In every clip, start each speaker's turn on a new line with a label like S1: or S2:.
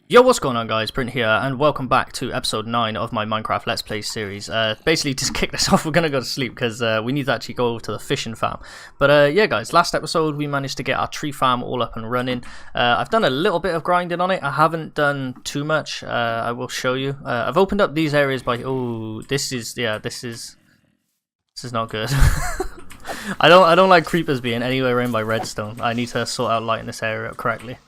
S1: Yo, what's going on guys, Brint here, and welcome back to episode 9 of my Minecraft Let's Play series. Basically, just kick this off, we're gonna go to sleep because we need to actually go over to the fishing farm. But yeah guys, last episode we managed to get our tree farm all up and running. I've done a little bit of grinding on it, I haven't done too much, I will show you. I've opened up these areas by, oh, this is not good. I don't like creepers being anywhere in by redstone. I need to sort out lighting this area up correctly.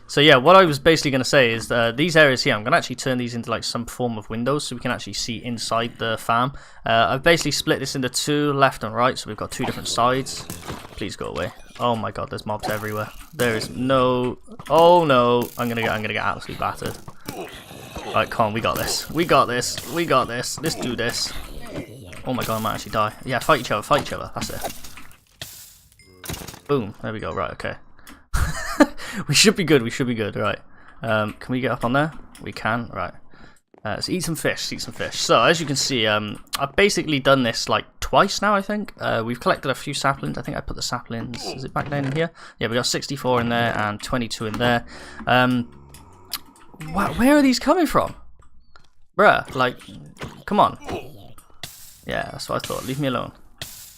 S1: So yeah, what I was basically going to say is these areas here, I'm going to actually turn these into like some form of windows so we can actually see inside the farm. I've basically split this into two, left and right, so we've got two different sides. Please go away. Oh my god, there's mobs everywhere. There is no... Oh no, I'm gonna get absolutely battered. Right, come on, we got this. We got this. We got this. Let's do this. Oh my god, I might actually die. Yeah, fight each other. That's it. Boom. There we go. Right, okay. We should be good, right. Can we get up on there? We can, right. Let's eat some fish, So, as you can see, I've basically done this like twice now, I think. We've collected a few saplings. I think I put the saplings, is it back down in here? Yeah, we got 64 in there and 22 in there. Wow, where are these coming from? Bruh, like, come on. Yeah, that's what I thought, leave me alone.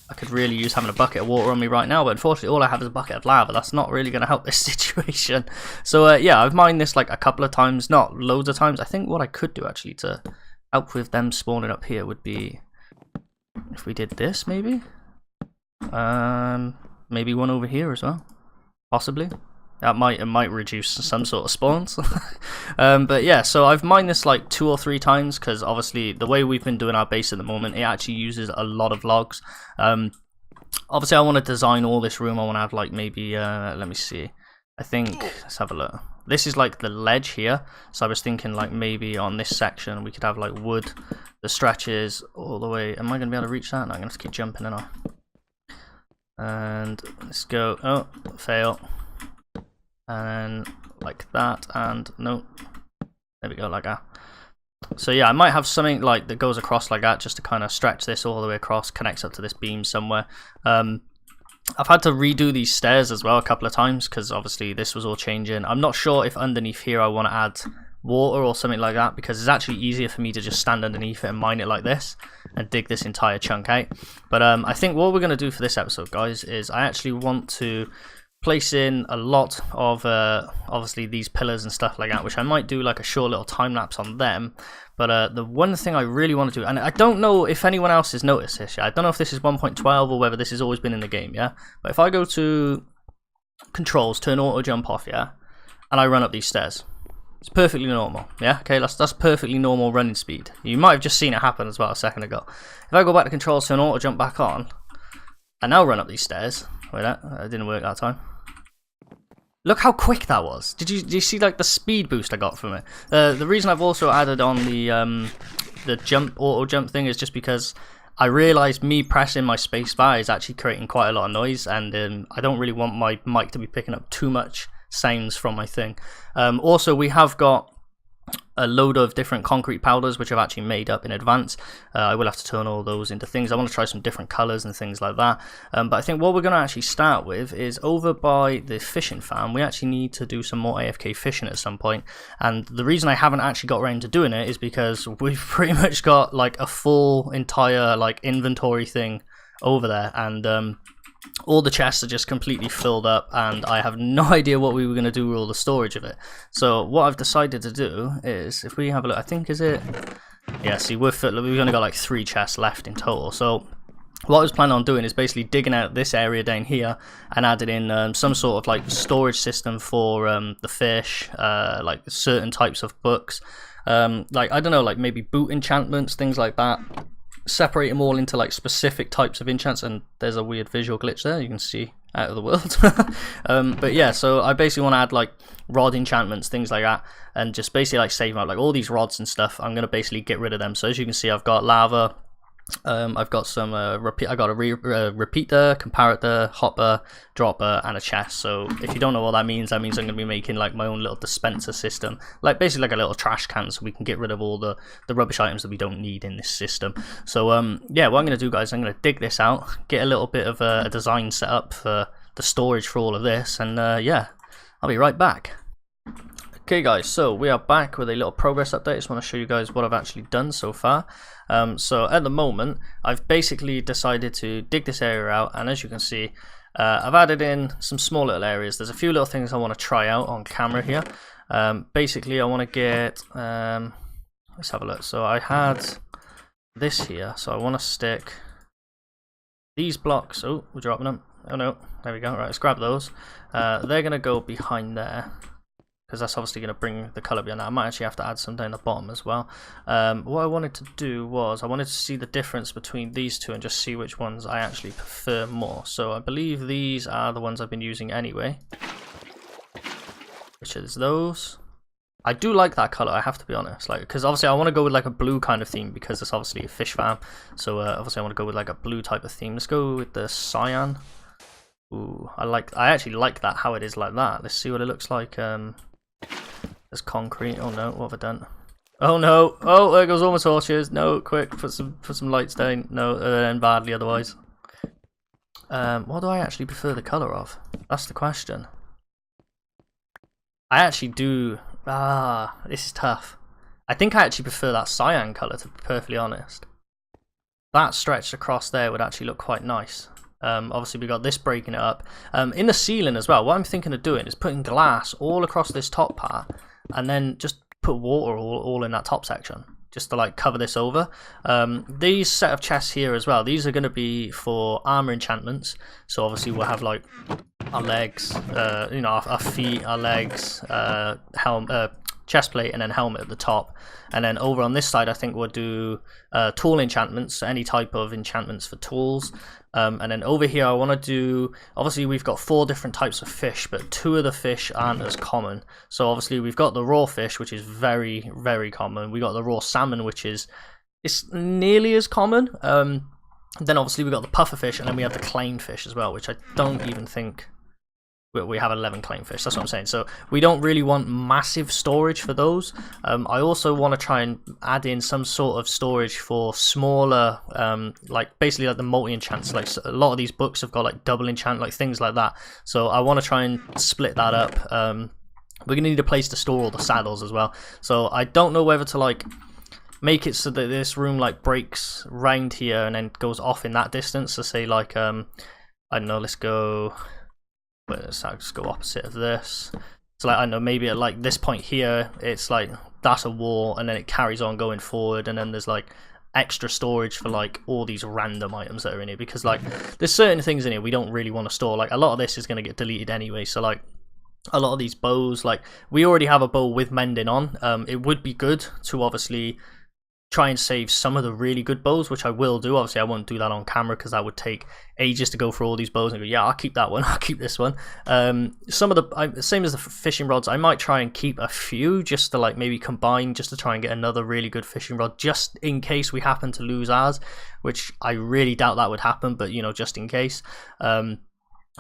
S1: I could really use having a bucket of water on me right now, but unfortunately all I have is a bucket of lava. That's not really going to help this situation. So yeah, I've mined this like a couple of times, not loads of times. I think what I could do actually to help with them spawning up here would be if we did this maybe. Maybe one over here as well, possibly. It might reduce some sort of spawns. But yeah, so I've mined this like 2 or 3 times because obviously the way we've been doing our base at the moment, it actually uses a lot of logs. Obviously I want to design all this room. I want to have like maybe, let me see. I think, let's have a look. This is like the ledge here. So I was thinking like maybe on this section we could have like wood that stretches all the way. Am I going to be able to reach that? No, I'm going to keep jumping in on. And let's go. Oh, fail. And then like that, and no, there we go, like that. So yeah, I might have something like that goes across like that just to kind of stretch this all the way across, connects up to this beam somewhere. I've had to redo these stairs as well a couple of times because obviously this was all changing. I'm not sure if underneath here I want to add water or something like that because it's actually easier for me to just stand underneath it and mine it like this and dig this entire chunk out. But I think what we're going to do for this episode, guys, is I actually want to place in a lot of obviously these pillars and stuff like that, which I might do like a short little time lapse on them. But the one thing I really want to do, and I don't know if anyone else has noticed this, I don't know if this is 1.12 or whether this has always been in the game, yeah, but if I go to controls, turn auto jump off, yeah, and I run up these stairs, it's perfectly normal, yeah, okay, that's perfectly normal running speed. You might have just seen it happen as well a second ago. If I go back to controls, turn auto jump back on, and now run up these stairs. Wait, that didn't work that time. Look how quick that was. Did you see like the speed boost I got from it? The reason I've also added on the jump auto jump thing is just because I realised me pressing my space bar is actually creating quite a lot of noise, and I don't really want my mic to be picking up too much sounds from my thing. Also, we have got a load of different concrete powders which I've actually made up in advance. I will have to turn all those into things. I want to try some different colours and things like that. But I think what we're going to actually start with is over by the fishing farm. We actually need to do some more AFK fishing at some point. And the reason I haven't actually got around to doing it is because we've pretty much got like a full entire like inventory thing over there. And all the chests are just completely filled up, and I have no idea what we were going to do with all the storage of it. So what I've decided to do is, if we have a look, I think, is it? Yeah, see, we've only got like 3 chests left in total. So what I was planning on doing is basically digging out this area down here and adding in some sort of like storage system for the fish, like certain types of books, like, I don't know, like maybe boot enchantments, things like that. Separate them all into like specific types of enchants, and there's a weird visual glitch there you can see out of the world. But yeah, so I basically want to add like rod enchantments, things like that, and just basically like save out like all these rods and stuff. I'm going to basically get rid of them. So as you can see, I've got lava, I've got some I got a repeater, comparator, hopper, dropper, and a chest. So if you don't know what that means I'm going to be making like my own little dispenser system, like basically like a little trash can, so we can get rid of all the rubbish items that we don't need in this system. So yeah, what I'm going to do, guys, I'm going to dig this out, get a little bit of a design set up for the storage for all of this, and yeah, I'll be right back. Okay guys, so we are back with a little progress update. I just want to show you guys what I've actually done so far. So at the moment, I've basically decided to dig this area out, and as you can see, I've added in some small little areas. There's a few little things I want to try out on camera here. Basically, I want to get, let's have a look. So I had this here, so I want to stick these blocks. Oh, we're dropping them. Oh no, there we go. Right, let's grab those. They're going to go behind there, because that's obviously going to bring the colour behind that. I might actually have to add some down the bottom as well. What I wanted to do was, I wanted to see the difference between these two and just see which ones I actually prefer more. So I believe these are the ones I've been using anyway, which is those. I do like that colour, I have to be honest, like, because obviously I want to go with like a blue kind of theme because it's obviously a fish farm. So obviously I want to go with like a blue type of theme. Let's go with the cyan. Ooh, I actually like that, how it is like that. Let's see what it looks like. There's concrete. Oh no, what have I done? Oh no! Oh, there goes all my torches. No, quick, put some lights down. No, end badly otherwise. What do I actually prefer the colour of? That's the question. I actually do. This is tough. I think I actually prefer that cyan colour, to be perfectly honest. That stretched across there would actually look quite nice. Obviously we got this breaking it up. In the ceiling as well, what I'm thinking of doing is putting glass all across this top part, and then just put water all in that top section, just to like cover this over. These set of chests here as well, these are going to be for armor enchantments. So obviously we'll have like our legs, you know, our feet, our legs, chest plate, and then helmet at the top. And then over on this side I think we'll do tool enchantments, so any type of enchantments for tools. And then over here I want to do, obviously we've got 4 different types of fish, but 2 of the fish aren't as common. So obviously we've got the raw fish, which is very, very common. We got the raw salmon, which is nearly as common. Then obviously we got the puffer fish, and then we have the claim fish as well, which I don't even think we have 11 claim fish. That's what I'm saying. So we don't really want massive storage for those. I also want to try and add in some sort of storage for smaller, like basically like the multi enchants. Like a lot of these books have got like double enchant, like things like that. So I want to try and split that up. We're gonna need a place to store all the saddles as well. So I don't know whether to like make it so that this room like breaks round here and then goes off in that distance. So say like I don't know, let's go. Let's just go opposite of this. So like I don't know, maybe at like this point here, it's like that's a wall, and then it carries on going forward, and then there's like extra storage for like all these random items that are in here, because like there's certain things in here we don't really want to store. Like a lot of this is going to get deleted anyway, so like a lot of these bows, like we already have a bow with mending on. It would be good to obviously try and save some of the really good bows, which I will do. Obviously I won't do that on camera because that would take ages to go through all these bows and go, yeah, I'll keep that one, I'll keep this one. Some of the same as the fishing rods, I might try and keep a few just to like maybe combine, just to try and get another really good fishing rod, just in case we happen to lose ours, which I really doubt that would happen, but you know, just in case.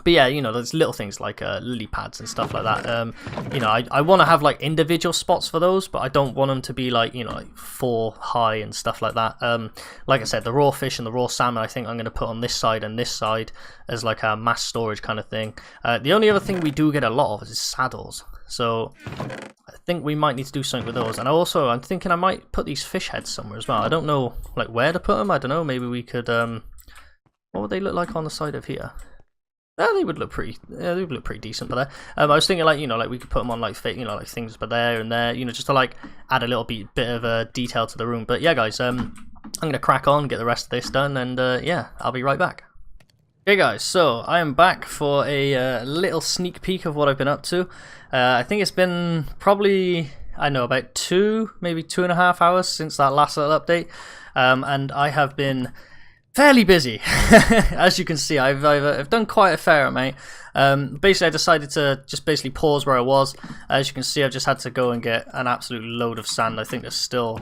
S1: But yeah, you know, there's little things like lily pads and stuff like that. You know, I want to have like individual spots for those, but I don't want them to be like, you know, like 4 high and stuff like that. Like I said, the raw fish and the raw salmon, I think I'm going to put on this side and this side as like a mass storage kind of thing. The only other thing we do get a lot of is saddles. So I think we might need to do something with those. And also, I'm thinking I might put these fish heads somewhere as well. I don't know like where to put them. I don't know. Maybe we could. What would they look like on the side of here? They would look pretty. Yeah, they would look pretty decent, but there. I was thinking like, you know, like we could put them on like you know, like things, but there and there, you know, just to like add a little bit of detail to the room. But yeah, guys, I'm gonna crack on, get the rest of this done, and yeah, I'll be right back. Okay, guys, so I am back for a little sneak peek of what I've been up to. I think it's been probably, I don't know, about 2, maybe 2.5 hours since that last little update, and I have been fairly busy. As you can see, I've done quite a fair amount. Basically I decided to just basically pause where I was. As you can see, I've just had to go and get an absolute load of sand. I think there's still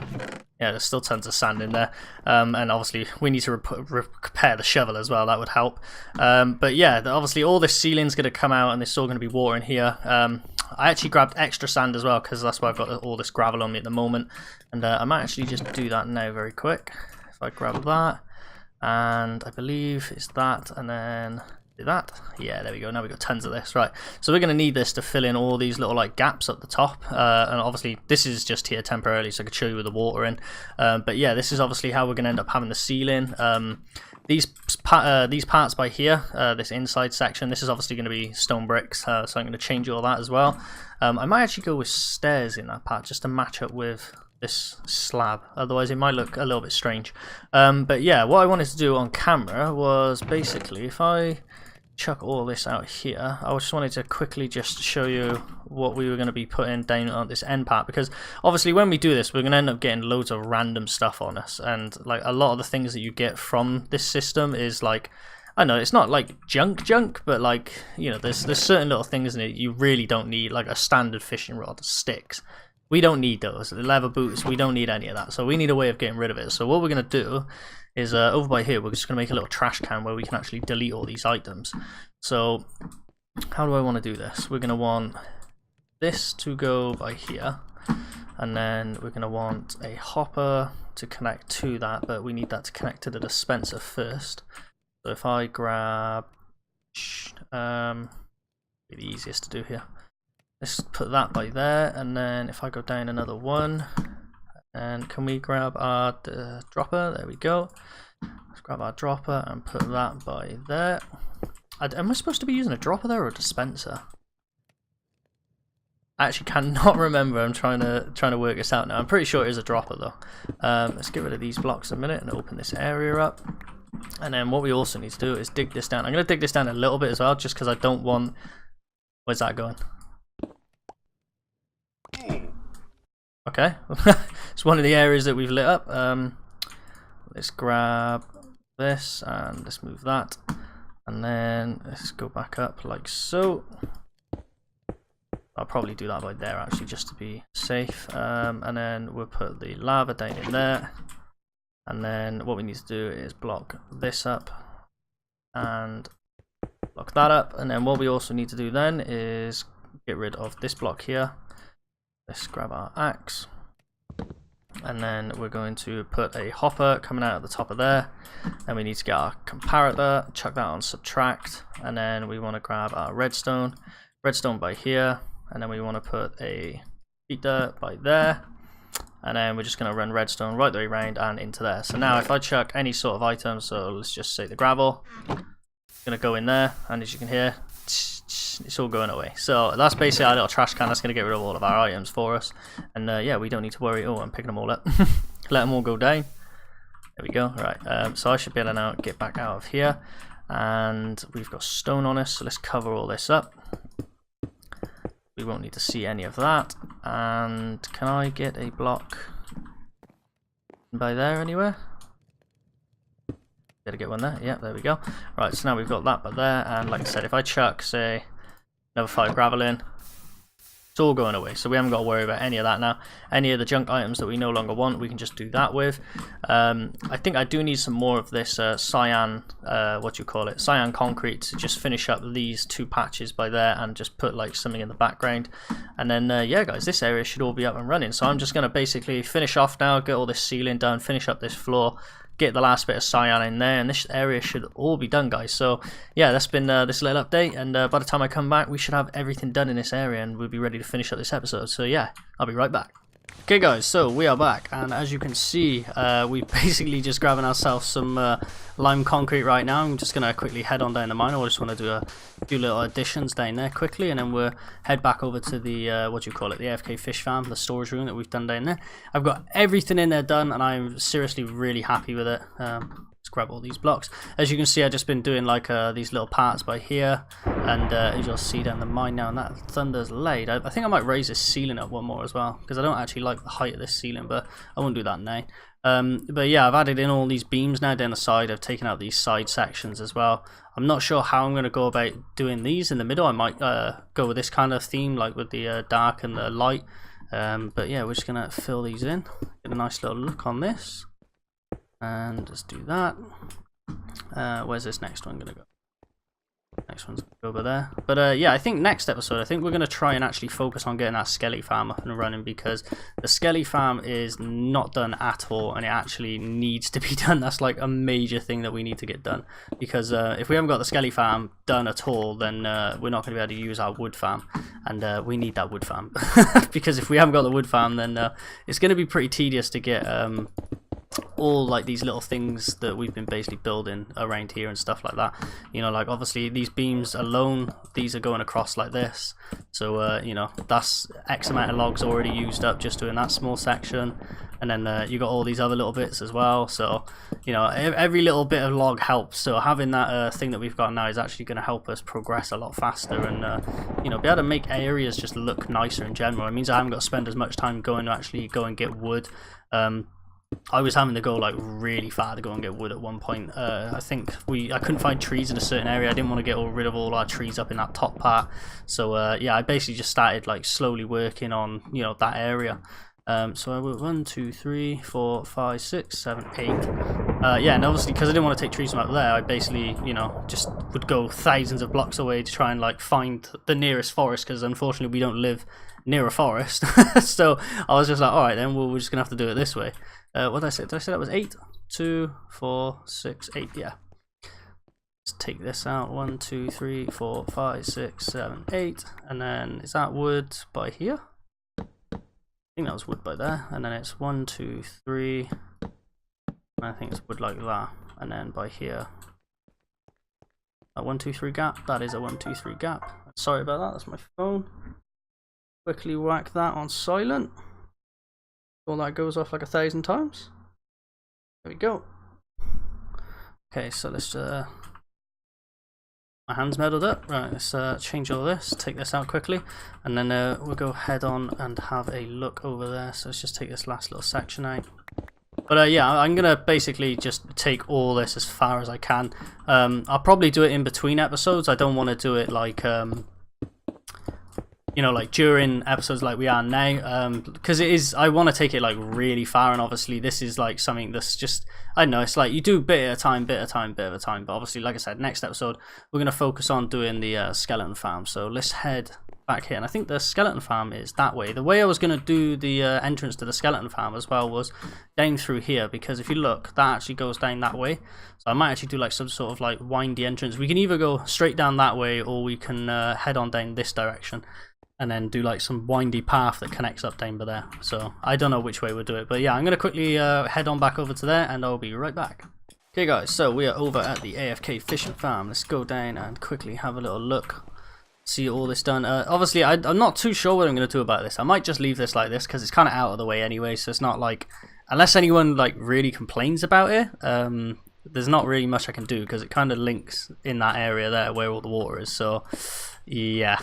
S1: tons of sand in there, and obviously we need to repair the shovel as well. That would help. But yeah, obviously all this ceiling's going to come out, and there's still going to be water in here. I actually grabbed extra sand as well, because that's why I've got all this gravel on me at the moment, and I might actually just do that now very quick. If I grab that, and I believe it's that, and then Do that. Yeah, there we go. Now we've got tons of this. Right, so we're going to need this to fill in all these little like gaps up the top, and obviously this is just here temporarily so I could show you with the water in, but yeah, this is obviously how we're going to end up having the ceiling. These parts by here, this inside section, this is obviously going to be stone bricks, so I'm going to change all that as well. I might actually go with stairs in that part just to match up with this slab, otherwise it might look a little bit strange. But yeah, what I wanted to do on camera was basically, if I chuck all this out here, I just wanted to quickly just show you what we were going to be putting down on this end part, because obviously when we do this we're going to end up getting loads of random stuff on us, and like a lot of the things that you get from this system is like, I know it's not like junk, but like, you know, there's certain little things in it you really don't need, like a standard fishing rod, sticks. We don't need those. The leather boots, we don't need any of that. So we need a way of getting rid of it. So what we're going to do is over by here, we're just going to make a little trash can where we can actually delete all these items. So how do I want to do this? We're going to want this to go by here. And then we're going to want a hopper to connect to that. But we need that to connect to the dispenser first. So if I grab... be the easiest to do here. Let's put that by there, and then if I go down another one, and can we grab our dropper? There we go. Let's grab our dropper and put that by there. Am I supposed to be using a dropper there or a dispenser? I actually cannot remember. I'm trying to work this out now. I'm pretty sure it is a dropper though. Let's get rid of these blocks a minute and open this area up. And then what we also need to do is dig this down. I'm going to dig this down a little bit as well, just because I don't want... Where's that going? Okay, it's one of the areas that we've lit up. Let's grab this and let's move that, and then let's go back up like so. I'll probably do that by there actually, just to be safe. And then we'll put the lava down in there, and then what we need to do is block this up and block that up, and then what we also need to do then is get rid of this block here. Let's grab our axe, and then we're going to put a hopper coming out at the top of there, and we need to get our comparator, chuck that on subtract, and then we want to grab our redstone by here, and then we want to put a heater by there, and then we're just going to run redstone right the way around and into there. So now if I chuck any sort of item, so let's just say the gravel, it's going to go in there, and as you can hear, it's all going away. So that's basically our little trash can that's going to get rid of all of our items for us, and yeah, we don't need to worry. Oh, I'm picking them all up. Let them all go down. There we go. Right, so I should be able to now get back out of here, and we've got stone on us, so let's cover all this up. We won't need to see any of that. And can I get a block by there anywhere? Did I get one there? Yeah, there we go. Right, so now we've got that by there, and like I said, if I chuck, say, another 5 gravel in, it's all going away, so we haven't got to worry about any of that now. Any of the junk items that we no longer want, we can just do that with. I think I do need some more of this cyan, cyan concrete to just finish up these 2 patches by there, and just put like something in the background. And then yeah guys, this area should all be up and running. So I'm just going to basically finish off now, get all this ceiling done, finish up this floor, get the last bit of cyan in there, and this area should all be done, guys. So yeah, that's been this little update, and by the time I come back we should have everything done in this area, and we'll be ready to finish up this episode. So yeah, I'll be right back. Okay guys, so we are back, and as you can see, we're basically just grabbing ourselves some lime concrete right now. I'm just going to quickly head on down the mine. I just want to do a few little additions down there quickly, and then we'll head back over to the, the AFK fish farm, the storage room that we've done down there. I've got everything in there done, and I'm seriously really happy with it. Let's grab all these blocks. As you can see, I've just been doing like these little parts by here, and as you'll see down the mine now, and that thunder's laid. I think I might raise this ceiling up one more as well, because I don't actually like the height of this ceiling, but I won't do that now. But yeah, I've added in all these beams now down the side. I've taken out these side sections as well. I'm not sure how I'm going to go about doing these in the middle. I might go with this kind of theme, like with the dark and the light. But yeah, we're just going to fill these in, get a nice little look on this, and just do that. Where's this next one going to go? Next one's over there. But yeah, I think next episode, I think we're going to try and actually focus on getting that Skelly Farm up and running, because the Skelly Farm is not done at all, and it actually needs to be done. That's like a major thing that we need to get done, because if we haven't got the Skelly Farm done at all, then we're not going to be able to use our wood farm, and we need that wood farm. Because if we haven't got the wood farm, then it's going to be pretty tedious to get all like these little things that we've been basically building around here and stuff like that. You know, like obviously these beams alone, these are going across like this, so you know, that's X amount of logs already used up just doing that small section. And then you got all these other little bits as well, so you know, every little bit of log helps. So having that thing that we've got now is actually going to help us progress a lot faster, and you know, be able to make areas just look nicer in general. It means I haven't got to spend as much time going to actually go and get wood. I was having to go like really far to go and get wood at one point. I think I couldn't find trees in a certain area. I didn't want to get rid of all our trees up in that top part. So yeah, I basically just started like slowly working on, you know, that area. So I went 1, 2, 3, 4, 5, 6, 7, 8. Yeah, and obviously because I didn't want to take trees from up there, I basically, you know, just would go thousands of blocks away to try and like find the nearest forest, because unfortunately we don't live near a forest. So I was just like, all right, then we're just gonna have to do it this way. What did I say? Did I say that was 8? 2, 4, 6, 8. Yeah. Let's take this out. 1, 2, 3, 4, 5, 6, 7, 8. And then is that wood by here? I think that was wood by there. And then it's 1, 2, 3. And I think it's wood like that. And then by here, a 1, 2, 3 gap. That is a 1, 2, 3 gap. Sorry about that. That's my phone. Quickly whack that on silent. All that goes off like 1,000 times. There we go. Okay, so let's my hand's meddled up. Right, let's change all this, take this out quickly, and then we'll go head on and have a look over there. So let's just take this last little section out. But yeah, I'm gonna basically just take all this as far as I can. I'll probably do it in between episodes. I don't want to do it like you know, like during episodes like we are now, because it is, I want to take it like really far, and obviously this is like something that's just, I don't know, it's like you do bit at a time, bit at a time, bit at a time. But obviously, like I said, next episode we're going to focus on doing the skeleton farm. So let's head back here, and I think the skeleton farm is that way. The way I was going to do the entrance to the skeleton farm as well was down through here, because if you look, that actually goes down that way. So I might actually do like some sort of like windy entrance. We can either go straight down that way, or we can head on down this direction and then do like some windy path that connects up down by there. So I don't know which way we'll do it, but yeah, I'm going to quickly head on back over to there, and I'll be right back. Okay guys, so we are over at the AFK fishing farm. Let's go down and quickly have a little look, see all this done. Obviously I'm not too sure what I'm going to do about this. I might just leave this like this, because it's kind of out of the way anyway, so it's not like, unless anyone like really complains about it, there's not really much I can do, because it kind of links in that area there where all the water is. So yeah,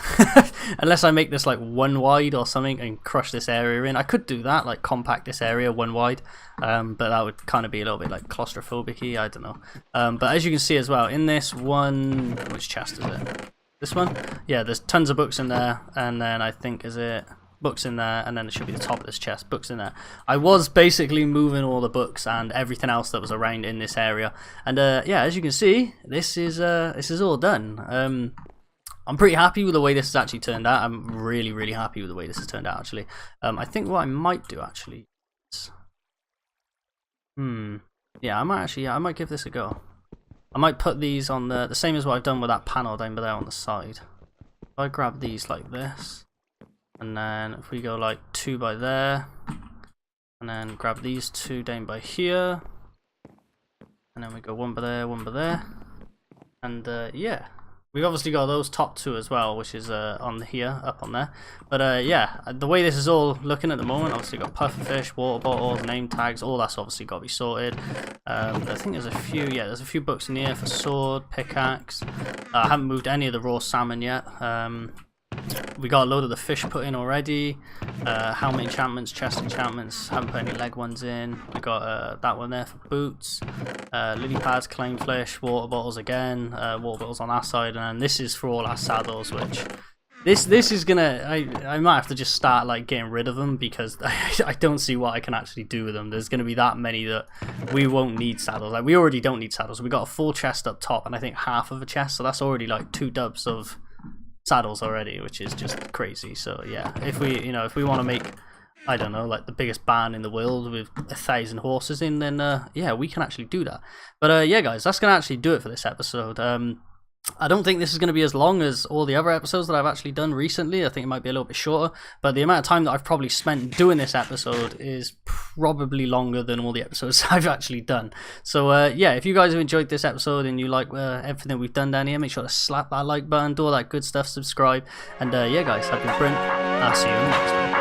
S1: unless I make this like 1 wide or something and crush this area in. I could do that, like compact this area 1 wide, but that would kind of be a little bit like claustrophobic-y, I don't know. But as you can see as well, in this one, which chest is it? This one? Yeah, there's tons of books in there, and then I think, is it books in there, and then it should be the top of this chest, books in there. I was basically moving all the books and everything else that was around in this area, and yeah, as you can see, this is all done. I'm pretty happy with the way this has actually turned out. I'm really happy with the way this has turned out, actually. I think what I might do actually is, yeah, I might give this a go. I might put these on the same as what I've done with that panel down there on the side. If I grab these like this, and then if we go like 2 by there, and then grab these 2 down by here, and then we go 1 by there, 1 by there, and yeah. We've obviously got those top 2 as well, which is on here, up on there. But yeah, the way this is all looking at the moment, obviously got pufferfish, water bottles, name tags, all that's obviously got to be sorted. I think there's a few, yeah, there's a few books in here for sword, pickaxe. I haven't moved any of the raw salmon yet. We got a load of the fish put in already. Helmet enchantments, chest enchantments, haven't put any leg ones in. We got that one there for boots, lily pads, claim flesh, water bottles again, water bottles on that side, and then this is for all our saddles, which
S2: This is gonna. I might have to just start like getting rid of them because I don't see what I can actually do with them. There's gonna be that many that we won't need saddles. Like we already don't need saddles. We got a full chest up top and I think half of a chest, so that's already like 2 dubs of saddles already, which is just crazy. So yeah, if we if we want to make, I don't know, like the biggest barn in the world with 1,000 horses in, then yeah, we can actually do that. But yeah, guys, that's gonna actually do it for this episode. I don't think this is going to be as long as all the other episodes that I've actually done recently. I think it might be a little bit shorter, but the amount of time that I've probably spent doing this episode is probably longer than all the episodes I've actually done. So yeah, if you guys have enjoyed this episode and you like everything we've done down here, make sure to slap that like button, do all that good stuff, subscribe, and yeah, guys, I've been Brint. I'll see you in the next one.